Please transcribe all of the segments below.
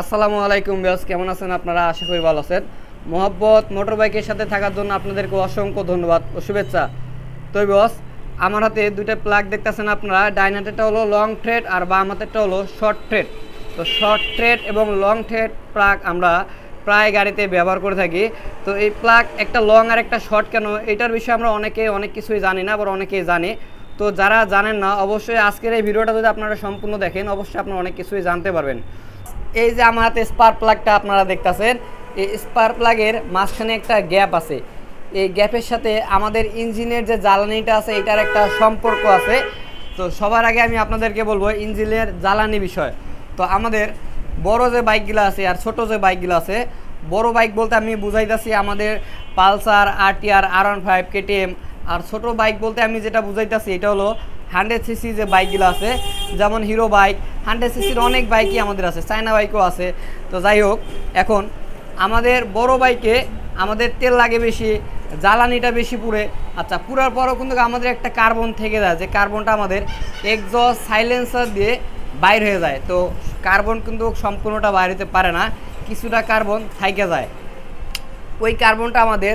আসসালামু আলাইকুম ভিউয়ার্স, কেমন আছেন আপনারা? আশা করি ভালো আছেন। মোহাব্বত মোটর বাইকের সাথে থাকার জন্য আপনাদেরকে অসংখ্য ধন্যবাদ ও শুভেচ্ছা। তো ভিউয়ার্স, আমার হাতে দুইটা প্লাগ দেখতেছেন আপনারা। ডাইন হাতেরটা হলো লং থ্রেড আর বাম হাতেরটা হলো শর্ট থ্রেড। তো শর্ট থ্রেড এবং লং থ্রেড প্লাগ আমরা প্রায় গাড়িতে ব্যবহার করে থাকি। তো এই প্লাগ একটা লং আর একটা শর্ট কেন, এটার বিষয়ে আমরা অনেক কিছুই জানি না, আবার অনেকেই জানে। তো যারা জানেন না, অবশ্যই আজকের এই ভিডিওটা যদি আপনারা সম্পূর্ণ দেখেন, অবশ্যই আপনারা অনেক কিছুই জানতে পারবেন। এই যে আমার হাতে স্পার্ক প্লাগটা আপনারা দেখতেছেন, এই স্পার্ক প্লাগের মাঝখানে একটা গ্যাপ আছে। এই গ্যাপের সাথে আমাদের ইঞ্জিনের যে জ্বালানিটা আছে এটার একটা সম্পর্ক আছে। তো সবার আগে আমি আপনাদেরকে বলবো ইঞ্জিনের জ্বালানি বিষয়। তো আমাদের বড় যে বাইকগুলো আছে আর ছোট যে বাইকগুলো আছে, বড় বাইক বলতে আমি বুঝাইতেছি আমাদের পালসার, আরটিআর, R15, KTM। আর ছোট বাইক বলতে আমি যেটা বুঝাইতেছি এটা হলো 100cc যে বাইকগুলো আছে, যেমন হিরো বাইক। 100cc অনেক বাইকই আমাদের আছে, চায়না বাইকও আছে। তো যাই হোক, এখন আমাদের বড় বাইকে আমাদের তেল লাগে বেশি, জ্বালানিটা বেশি পুড়ে। আচ্ছা, পুরার পরও কিন্তু আমাদের একটা কার্বন থেকে যায়, যে কার্বনটা আমাদের এক্সস্ট সাইলেন্সার দিয়ে বাইর হয়ে যায়। তো কার্বন কিন্তু সম্পূর্ণটা বাইর হতে পারে না, কিছুটা কার্বন থাইকে যায়। ওই কার্বনটা আমাদের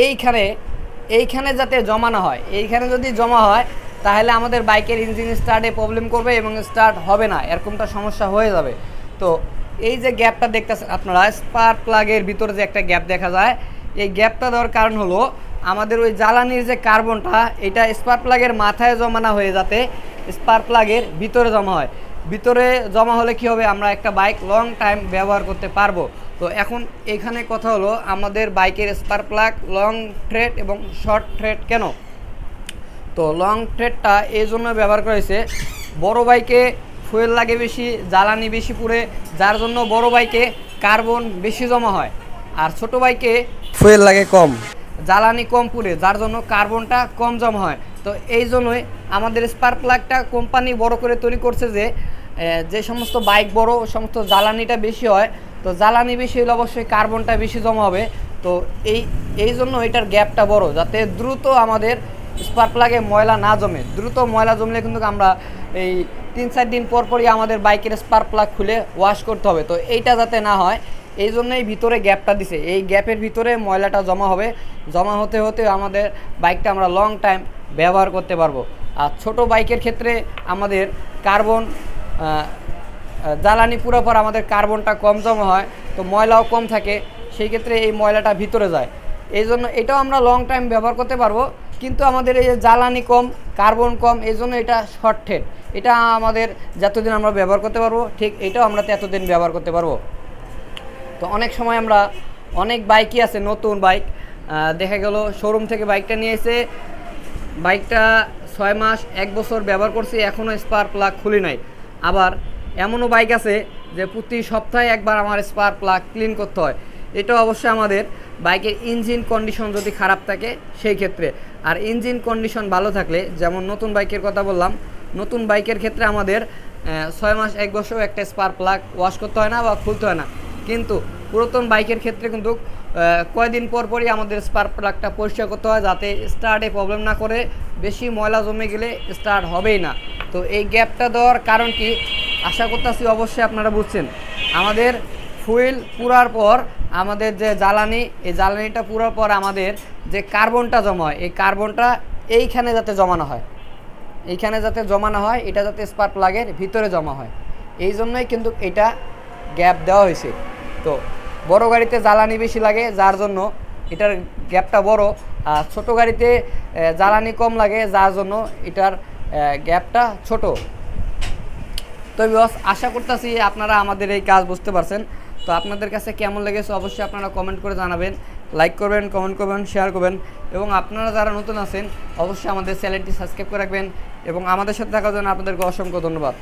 এইখানে যাতে জমা না হয়। এইখানে যদি জমা হয় তাহলে আমাদের বাইকের ইঞ্জিন স্টার্টে প্রবলেম করবে এবং স্টার্ট হবে না, এরকমটা সমস্যা হয়ে যাবে। তো এই যে গ্যাপটা দেখতেছেন আপনারা, স্পার্ক প্লাগের ভিতরে যে একটা গ্যাপ দেখা যায়, এই গ্যাপটা দেওয়ার কারণ হলো আমাদের ওই জ্বালানির যে কার্বনটা, এটা স্পার্ক প্লাগের মাথায় জমা না হয়ে যাতে স্পার্ক প্লাগের ভিতরে জমা হয়। ভিতরে জমা হলে কি হবে, আমরা একটা বাইক লং টাইম ব্যবহার করতে পারবো। তো এখন এখানে কথা হলো আমাদের বাইকের স্পার্ক প্লাগ লং থ্রেড এবং শর্ট থ্রেড কেন। তো লং থ্রেডটা এই জন্য ব্যবহার করা হয়েছে, বড় বাইকে ফুয়েল লাগে বেশি, জ্বালানি বেশি পুড়ে, যার জন্য বড় বাইকে কার্বন বেশি জমা হয়। আর ছোট বাইকে ফুয়েল লাগে কম, জ্বালানি কম পুড়ে, যার জন্য কার্বনটা কম জমা হয়। তো এই জন্যই আমাদের স্পার্ক প্লাগটা কোম্পানি বড় করে তৈরি করছে, যে সমস্ত বাইক বড় ও সমস্ত জ্বালানিটা বেশি হয়। তো জ্বালানি বেশি হলে অবশ্যই কার্বনটা বেশি জমা হবে। তো এই জন্য এটার গ্যাপটা বড়, যাতে দ্রুত আমাদের স্পার্ক প্লাগে ময়লা না জমে। দ্রুত ময়লা জমলে কিন্তু আমরা এই 3-4 দিন পরই আমাদের বাইকের স্পার্ক প্লাগ খুলে ওয়াশ করতে হবে। তো এইটা যাতে না হয়, এই জন্যই ভিতরে গ্যাপটা দিছে। এই গ্যাপের ভিতরে ময়লাটা জমা হবে, জমা হতে হতে আমাদের বাইকটা আমরা লং টাইম ব্যবহার করতে পারবো। আর ছোট বাইকের ক্ষেত্রে আমাদের কার্বন জ্বালানি পুরো পর আমাদের কার্বনটা কম জমা হয়, তো ময়লাও কম থাকে, সেই ক্ষেত্রে এই ময়লাটা ভিতরে যায়। এই জন্য এটাও আমরা লং টাইম ব্যবহার করতে পারবো, কিন্তু আমাদের এই যে জ্বালানি কম, কার্বন কম, এই জন্য এটা শর্ট থ্রেড। এটা আমাদের যতদিন আমরা ব্যবহার করতে পারবো, ঠিক এটাও আমরা ততদিন ব্যবহার করতে পারবো। তো অনেক সময় আমরা অনেক বাইকই আছে, নতুন বাইক দেখা গেল শোরুম থেকে বাইকটা নিয়ে এসে বাইকটা 6 মাস 1 বছর ব্যবহার করছি, এখনও স্পার্ক প্লাগ খুলি নাই। আবার এমনও বাইক আছে যে প্রতি সপ্তাহে একবার আমার স্পার্ক প্লাগ ক্লিন করতে হয়। এটা অবশ্যই আমাদের বাইকের ইঞ্জিন কন্ডিশন যদি খারাপ থাকে সেই ক্ষেত্রে। আর ইঞ্জিন কন্ডিশন ভালো থাকলে, যেমন নতুন বাইকের কথা বললাম, নতুন বাইকের ক্ষেত্রে আমাদের 6 মাস 1 বছর একটা স্পার্ক প্লাগ ওয়াশ করতে হয় না বা খুলতে হয় না। কিন্তু পুরাতন বাইকের ক্ষেত্রে কিন্তু কয়েকদিন পরই আমাদের স্পার্ক প্লাগটা পরিষ্কার করতে হয়, যাতে স্টার্টে প্রবলেম না করে। বেশি ময়লা জমে গেলে স্টার্ট হবেই না। তো এই গ্যাপটা দেওয়ার কারণ কি, আশা করতেছি অবশ্যই আপনারা বুঝছেন। আমাদের ফুয়েল পুরার পর আমাদের যে জ্বালানি, এই জ্বালানিটা পুরার পর আমাদের যে কার্বনটা জমা হয়, এই কার্বনটা এইখানে যাতে জমা না হয়, এইখানে যাতে জমা না হয়, এটা যাতে স্পার্ক প্লাগের ভিতরে জমা হয়, এই জন্যই কিন্তু এটা গ্যাপ দেওয়া হয়েছে। তো বড় গাড়িতে জ্বালানি বেশি লাগে, যার জন্য এটার গ্যাপটা বড়। আর ছোটো গাড়িতে জ্বালানি কম লাগে, যার জন্য এটার গ্যাপটা ছোট। তো বস, আশা করতেছি আপনারা আমাদের এই কাজ বুঝতে পারছেন। তো আপনাদের কাছে কেমন লেগেছে অবশ্যই আপনারা কমেন্ট করে জানাবেন, লাইক করবেন, কমেন্ট করবেন, শেয়ার করবেন। এবং আপনারা যারা নতুন আছেন অবশ্যই আমাদের চ্যানেলটি সাবস্ক্রাইব করে রাখবেন। এবং আমাদের সাথে থাকার জন্য আপনাদেরকে অসংখ্য ধন্যবাদ।